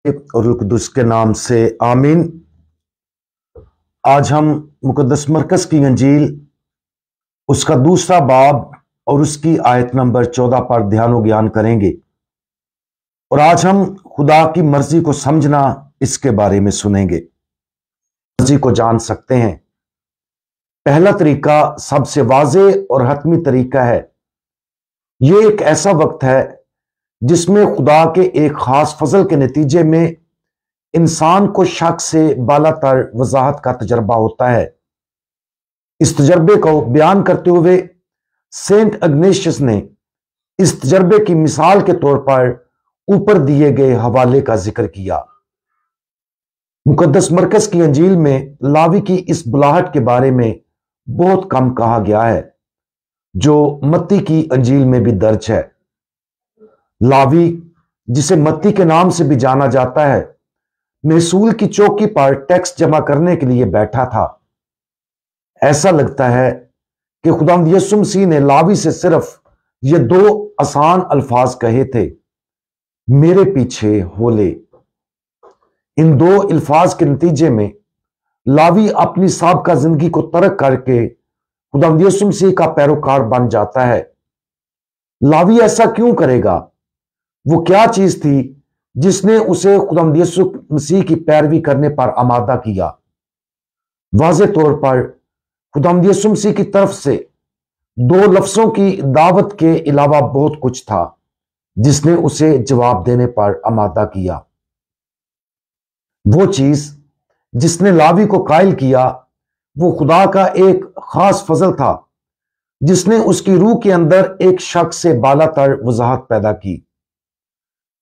اور القدس کے نام سے آمین۔ آج ہم مقدس مرکز کی انجیل اس کا دوسرا باب اور اس کی آیت نمبر 14 پر دھیان و گیان کریں گے، اور آج ہم خدا کی مرضی کو سمجھنا اس کے بارے میں سنیں گے، مرضی کو جان سکتے ہیں۔ پہلا طریقہ سب سے واضح اور حتمی طریقہ ہے، یہ ایک ایسا وقت ہے جس میں خدا کے ایک خاص فضل کے نتیجے میں انسان کو شک سے بالا تر وضاحت کا تجربہ ہوتا ہے۔ اس تجربے کو بیان کرتے ہوئے سینٹ اگنیشیس نے اس تجربے کی مثال کے طور پر اوپر دیے گئے حوالے کا ذکر کیا۔ مقدس مرکز کی انجیل میں لاوی کی اس بلاہٹ کے بارے میں بہت کم کہا گیا ہے، جو متی کی انجیل میں بھی درج ہے۔ لاوی، جسے متی کے نام سے بھی جانا جاتا ہے، محصول کی چوکی پر ٹیکس جمع کرنے کے لیے بیٹھا تھا۔ ایسا لگتا ہے کہ خداوند یسوع مسیح نے لاوی سے صرف یہ دو آسان الفاظ کہے تھے، میرے پیچھے ہو لے۔ ان دو الفاظ کے نتیجے میں لاوی اپنی سابقہ زندگی کو ترک کر کے خداوند یسوع مسیح کا پیروکار بن جاتا ہے۔ لاوی ایسا کیوں کرے گا؟ وہ کیا چیز تھی جس نے اسے خداوند یسوع مسیح کی پیروی کرنے پر آمادہ کیا؟ واضح طور پر خداوند یسوع مسیح کی طرف سے دو لفظوں کی دعوت کے علاوہ بہت کچھ تھا جس نے اسے جواب دینے پر آمادہ کیا۔ وہ چیز جس نے لاوی کو قائل کیا وہ خدا کا ایک خاص فضل تھا جس نے اس کی روح کے اندر ایک شک سے بالا تر وضاحت پیدا کی۔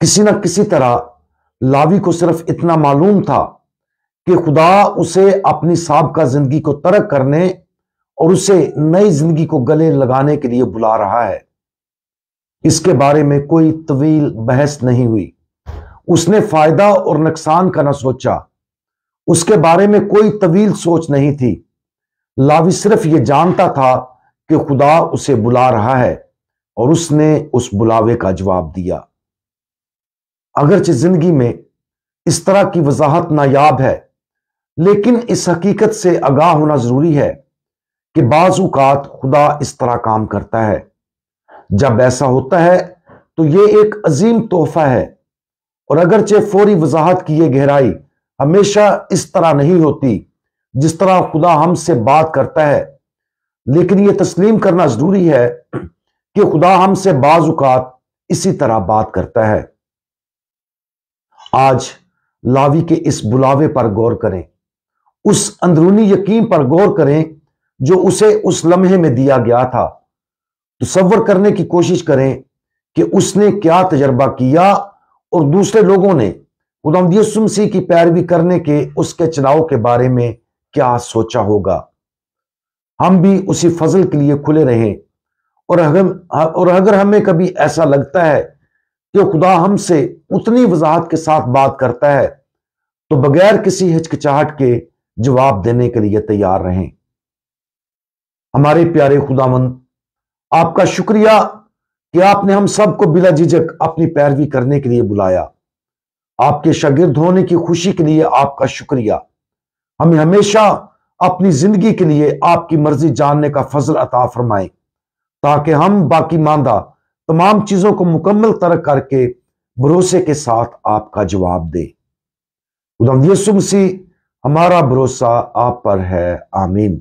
کسی نہ کسی طرح لاوی کو صرف اتنا معلوم تھا کہ خدا اسے اپنی سابقہ زندگی کو ترک کرنے اور اسے نئی زندگی کو گلے لگانے کے لیے بلا رہا ہے۔ اس کے بارے میں کوئی طویل بحث نہیں ہوئی، اس نے فائدہ اور نقصان کا نہ سوچا، اس کے بارے میں کوئی طویل سوچ نہیں تھی۔ لاوی صرف یہ جانتا تھا کہ خدا اسے بلا رہا ہے اور اس نے اس بلاوے کا جواب دیا۔ اگرچہ زندگی میں اس طرح کی وضاحت نایاب ہے، لیکن اس حقیقت سے آگاہ ہونا ضروری ہے کہ بعض اوقات خدا اس طرح کام کرتا ہے۔ جب ایسا ہوتا ہے تو یہ ایک عظیم تحفہ ہے، اور اگرچہ فوری وضاحت کی یہ گہرائی ہمیشہ اس طرح نہیں ہوتی جس طرح خدا ہم سے بات کرتا ہے، لیکن یہ تسلیم کرنا ضروری ہے کہ خدا ہم سے بعض اوقات اسی طرح بات کرتا ہے۔ آج لاوی کے اس بلاوے پر غور کریں، اس اندرونی یقین پر غور کریں جو اسے اس لمحے میں دیا گیا تھا۔ تصور کرنے کی کوشش کریں کہ اس نے کیا تجربہ کیا اور دوسرے لوگوں نے خداوند یسوع مسیح کی پیروی کرنے کے اس کے چناؤ کے بارے میں کیا سوچا ہوگا۔ ہم بھی اسی فضل کے لیے کھلے رہیں، اور اگر ہمیں کبھی ایسا لگتا ہے کہ خدا ہم سے اتنی وضاحت کے ساتھ بات کرتا ہے تو بغیر کسی ہچکچاہٹ کے جواب دینے کے لیے تیار رہیں۔ ہمارے پیارے خداوند، آپ کا شکریہ کہ آپ نے ہم سب کو بلا جھجک اپنی پیروی کرنے کے لیے بلایا۔ آپ کے شاگرد ہونے کی خوشی کے لیے آپ کا شکریہ۔ ہمیں ہمیشہ اپنی زندگی کے لیے آپ کی مرضی جاننے کا فضل عطا فرمائیں، تاکہ ہم باقی ماندہ تمام چیزوں کو مکمل ترک کر کے بھروسے کے ساتھ آپ کا جواب دیں۔ خداوند یسوع مسیح، ہمارا بھروسہ آپ پر ہے، آمین۔